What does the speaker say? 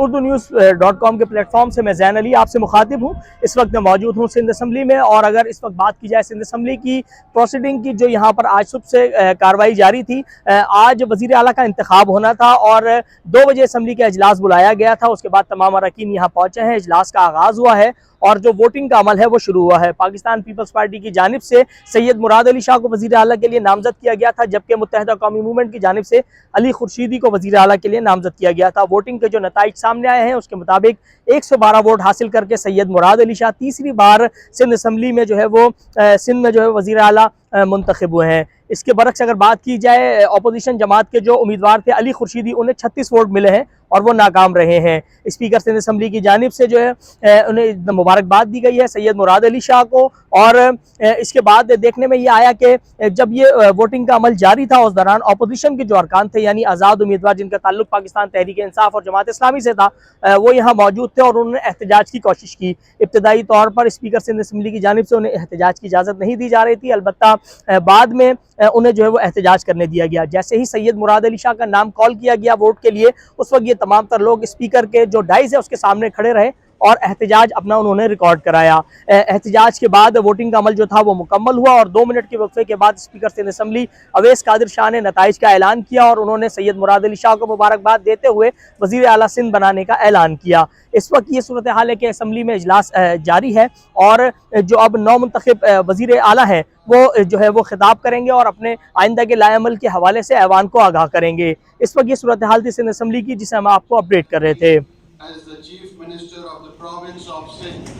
urdunews.com के platform से मैं ज़ैन अली आपसे मुखातिब हूँ। इस वक्त मैं मौजूद हूँ सिंध असम्बली में, और अगर इस वक्त बात की जाए सिंध असम्बली की प्रोसीडिंग की, जो यहाँ पर आज सुबह से कार्रवाई जारी थी। आज वज़ीर आला का इंतखाब होना था और 2 बजे असम्बली का इजलास बुलाया गया था। उसके बाद तमाम अरकान यहाँ पहुँचे हैं, इजलास का आगाज़ हुआ है और जो वोटिंग का अमल है वो शुरू हुआ है। पाकिस्तान पीपल्स पार्टी की जानिब से सैयद मुराद अली शाह को वज़ीर आला के लिए नामजद किया गया था, जबकि मुत्तहिदा कौमी मूवमेंट की जानिब से अली खुर्शीदी को वज़ीर आला के लिए नामजद किया गया था। वोटिंग के जो नताइज सामने आए हैं उसके मुताबिक 112 वोट हासिल करके सैयद मुराद अली शाह तीसरी बार सिंध असम्बली में जो है वो सिंध में जो है वज़ीर आला मुंतखब हुए हैं। इसके बरक्स अगर बात की जाए, अपोजिशन जमात के जो उम्मीदवार थे अली खुर्शीदी, उन्हें 36 वोट मिले हैं और वो नाकाम रहे हैं। स्पीकर सिंध असम्बली की जानिब से जो है उन्हें मुबारकबाद दी गई है सैयद मुराद अली शाह को। और इसके बाद देखने में ये आया कि जब ये वोटिंग का अमल जारी था, उस दौरान अपोजिशन के जो अरकान थे, यानी आज़ाद उम्मीदवार जिनका ताल्लुक पाकिस्तान तहरीक इंसाफ और जमात इस्लामी से था, वो यहाँ मौजूद थे और उन्होंने एहतजाज की कोशिश की। इब्तदाई तौर पर स्पीकर सिंध असम्बली की जानिब से उन्हें एहतजाज की इजाज़त नहीं दी जा रही थी, अलबत्ता बाद में उन्हें जो है वो एहतजाज करने दिया गया। जैसे ही सैयद मुराद अली शाह का नाम कॉल किया गया वोट के लिए, उस वक्त ये तमाम तर लोग स्पीकर के जो डाइस है उसके सामने खड़े रहे और एहतजाज अपना उन्होंने रिकॉर्ड कराया। एहतजाज के बाद वोटिंग का अमल जो था वो मुकम्मल हुआ और 2 मिनट के वक्फे के बाद स्पीकर सिंध असम्बली अवैस कादिर शाह ने नताइज का ऐलान किया और उन्होंने सैयद मुराद अली शाह को मुबारकबाद देते हुए वज़ीर आला सिंध बनाने का ऐलान किया। इस वक्त ये सूरत हाल है कि असम्बली में इजलास जारी है और जो अब नौ मुंतखब वज़ीर आला है वो जो है वो खिताब करेंगे और अपने आइंदा के लाएअमल के हवाले से ऐवान को आगाह करेंगे। इस वक्त ये सूरत हाल थी सिंध असम्बली की, जिसे हम आपको अपडेट कर रहे थे। As the Chief Minister of the province of Sindh,